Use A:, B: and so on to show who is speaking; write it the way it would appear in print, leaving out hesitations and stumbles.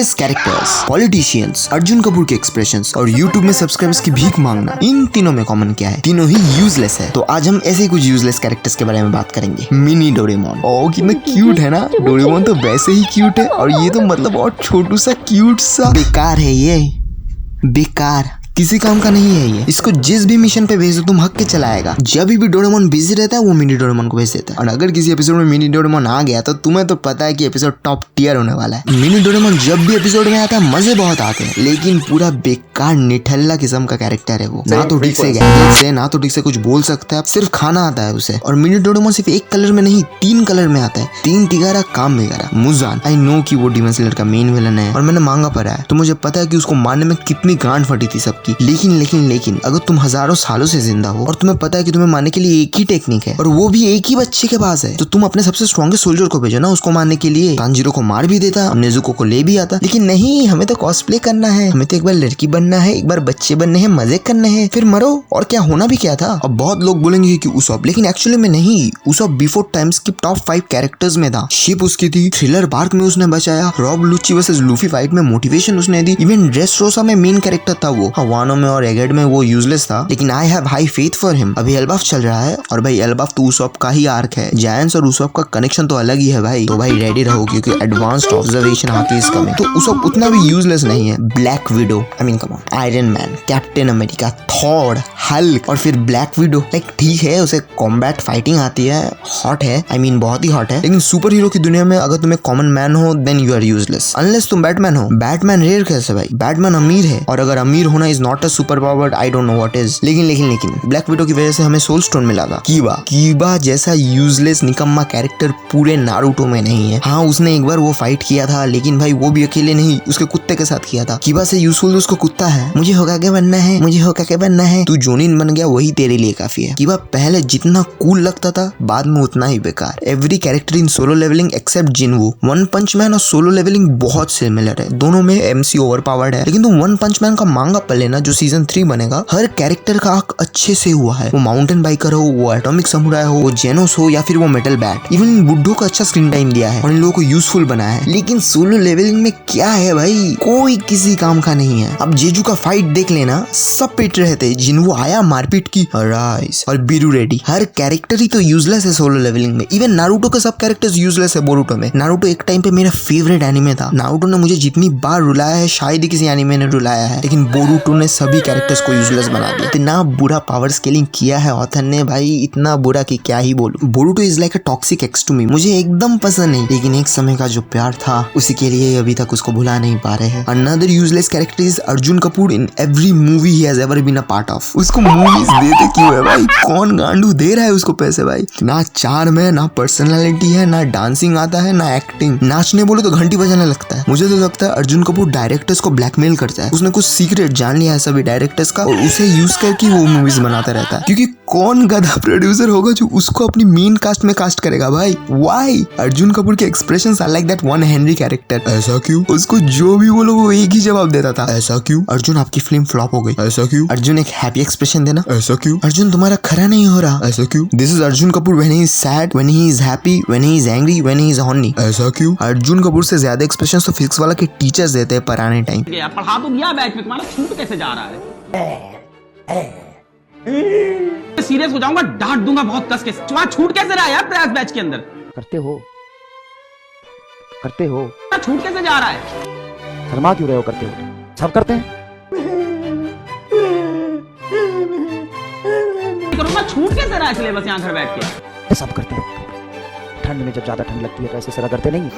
A: Useless characters, politicians, Arjun Kapoor के expressions और YouTube में सब्सक्राइबर्स की भीख मांगना, इन तीनों में कॉमन क्या है? तीनों ही यूजलेस है। तो आज हम ऐसे ही कुछ यूजलेस कैरेक्टर्स के बारे में बात करेंगे। मिनी डोरेमोन, ओह कितना क्यूट है ना। डोरेमोन तो वैसे ही क्यूट है और ये तो मतलब और छोटू सा क्यूट सा बेकार है। ये बेकार किसी काम का नहीं है। ये इसको जिस भी मिशन पे भेज दो तुम हक के चलाएगा। जब भी डोरेमोन बिजी रहता है वो मिनी डोरेमोन को भेज देता है। और अगर किसी एपिसोड में मिनी डोरेमोन आ गया तो तुम्हें तो पता है कि एपिसोड टॉप टियर होने वाला है। मिनी डोरेमोन जब भी एपिसोड में आता है मजे बहुत आते हैं, लेकिन पूरा बेकार निठल्ला किस्म का कैरेक्टर है वो। ना तो ठीक से गैजेट्स है, ना तो ठीक से कुछ बोल सकता है, सिर्फ खाना आता है उसे। और मिनी डोरेमोन सिर्फ एक कलर में नहीं 3 कलर में आता है। 3 तिगारा काम बिगारा। मुजान, आई नो कि वो डीमन स्लेयर का मेन विलन है और मैंने मांगा पड़ा है, तो मुझे पता है कि उसको मारने में कितनी गांड फटी थी सबकी। लेकिन अगर तुम हजारों सालों से जिंदा हो और तुम्हें पता है कि तुम्हें मारने के लिए एक ही टेक्निक है और वो भी एक ही बच्चे के पास है, तो तुम अपने सबसे स्ट्रॉन्गेस्ट सोल्जर को भेजो ना उसको मारने के लिए। तांजीरो को मार भी देता, नेजुको को ले भी आता, लेकिन नहीं, हमें तो कॉस्प्ले करना है, हमें तो एक बार लड़की बनना है, एक बार बच्चे बनने हैं, मजे करने हैं, फिर मरो। और क्या होना भी क्या था। अब बहुत लोग बोलेंगे कि उसॉप, लेकिन एक्चुअली में नहीं। उसॉप बिफोर टाइम्स की टॉप 5 कैरेक्टर्स में था। शिप उसकी थी, थ्रिलर बार्क में उसने बचाया, Rob Lucci versus Luffy fight में मोटिवेशन उसने दी, इवन ड्रेसरोसा में मेन कैरेक्टर था वो। वानो में और एगेड में वो यूजलेस था, लेकिन I have high faith for him. अभी एल्बाफ चल रहा है और भाई एल्बाफ तो उसॉप का ही आर्क है। जायंट्स और उसॉप का कनेक्शन तो अलग ही है भाई। तो भाई रेडी रहो क्योंकि एडवांस्ड ऑब्जर्वेशन आके इस कमिंग। तो उसॉप उतना भी यूजलेस नहीं है। Black window, I mean come on, iron man, captain America, Thor, Hulk और फिर ब्लैक विडो। लाइक ठीक है उसे कॉम्बैट फाइटिंग आती है, हॉट है, आई मीन बहुत ही हॉट है, लेकिन सुपर हीरो की दुनिया में अगर तुम एक कॉमन मैन हो then you are useless, unless तुम बैटमैन हो। बैटमैन रेयर कैसे भाई? बैटमैन अमीर है और अगर अमीर होना is not a super power, I don't know what is. लेकिन ब्लैक विडो की वजह से हमें सोल स्टोन मिला था। कीबा जैसा यूजलेस निकम्मा कैरेक्टर पूरे नारुतो में नहीं है। हाँ उसने एक बार वो फाइट किया था, लेकिन भाई वो भी अकेले नहीं, उसके कुत्ते के साथ किया था। कीबा से यूजफुल उसको कुत्ता है। मुझे होकागे बनना है, मुझे होकागे बनना है, तू जोनिन बन गया वही तेरे लिए काफी है। कीबा पहले जितना कूल लगता था बाद में उतना ही बेकार। Every character in Solo Leveling except Jinwoo. One Punch Man और सोलो लेवलिंग बहुत सिमिलर है, दोनों में एमसी ओवरपावर्ड है। लेकिन तुम वन पंच मैन का मांगा पढ़ लेना जो सीजन 3 बनेगा, हर कैरेक्टर का आर्क अच्छे से हुआ है। वो माउंटेन बाइकर हो, वो एटॉमिक समुराई हो, वो जेनोस हो या फिर वो मेटल बैट। इवन इन बुड्ढो को अच्छा स्क्रीन टाइम दिया है और इन लोगों को यूजफुल बनाया है। लेकिन सोलो लेवलिंग में क्या है भाई? कोई किसी काम का नहीं है। अब जेजू का फाइट देख लेना, सब पिट रहे थे, जिनवू आया मारपीट की, राइस और बीरू रेडी। हर कैरेक्टर ही तो यूजलेस है सोलो लेवलिंग में। इवन नारुतो के सब कैरेक्टर्स यूजलेस है बोरुटो में। नारुतो एक टाइम पे मेरा फेवरेट एनिमे था। नारुतो ने मुझे जितनी बार रुलाया है शायद ही किसी एनिमे ने रुलाया है, लेकिन बोरुटो ने सभी कैरेक्टर्स को यूजलेस बना दिया। इतना बुरा पावर स्केलिंग किया है ऑथर ने भाई, इतना बुरा कि क्या ही बोलूं। Boruto is like a toxic ex to me. मुझे एकदम पसंद नहीं, लेकिन एक समय का जो प्यार था उसी के लिए अभी तक उसको भुला नहीं पा रहे हैं। Another useless character is Arjun Kapoor in every movie he has ever been a part of. उसको मूवीज देते क्यों है भाई? कौन गांडू दे रहा है उसको पैसे भाई? ना चार्म है, ना पर्सनालिटी है, ना डांसिंग आता है, ना एक्टिंग। नाचने बोले तो घंटी बजाने लगता है। मुझे तो लगता है अर्जुन कपूर डायरेक्टर्स को ब्लैकमेल करता है। उसने कुछ सीक्रेट जान लिया है सभी डायरेक्टर्स का और उसे यूज करके वो मूवीज बनाता रहता है। क्योंकि कौन गधा प्रोड्यूसर होगा जो उसको अपनी मेन कास्ट में कास्ट करेगा भाई? व्हाई? अर्जुन कपूर के expressions are like that one Henry character. ऐसा क्यों? उसको जो भी बोलो वो एक ही जवाब देता था। ऐसा क्यों? अर्जुन आपकी फिल्म फ्लॉप हो गई। ऐसा क्यों? अर्जुन एक हैप्पी एक्सप्रेशन देना। ऐसा क्यों? अर्जुन तुम्हारा खरा नहीं हो रहा। ऐसा क्यों? This is Arjun Kapoor when he is sad, when he is happy, when he is angry, when he is horny. ऐसा क्यों? अर्जुन कपूर से ज्यादा एक्सप्रेशंस तो फिजिक्स वाला के टीचर्स देते हैं पढ़ाने टाइम।
B: पढ़ा तो दिया बैच में, तुम्हारा छूट कैसे जा रहा है? सीरियस हो जाऊंगा, डांट दूंगा बहुत कस के। तुम्हारा छूट कैसे रहा है यार प्रयास बैच के अंदर? करते हो छूट कैसे जा रहा है? शर्मा क्यों रहे हो? करते हो, सब करते हैं। करूंगा, छूट कैसे रहा है सिलेबस यहाँ घर बैठ के? सब करते हैं। ठंड में जब ज्यादा ठंड लगती है तो ऐसे सरा करते नहीं।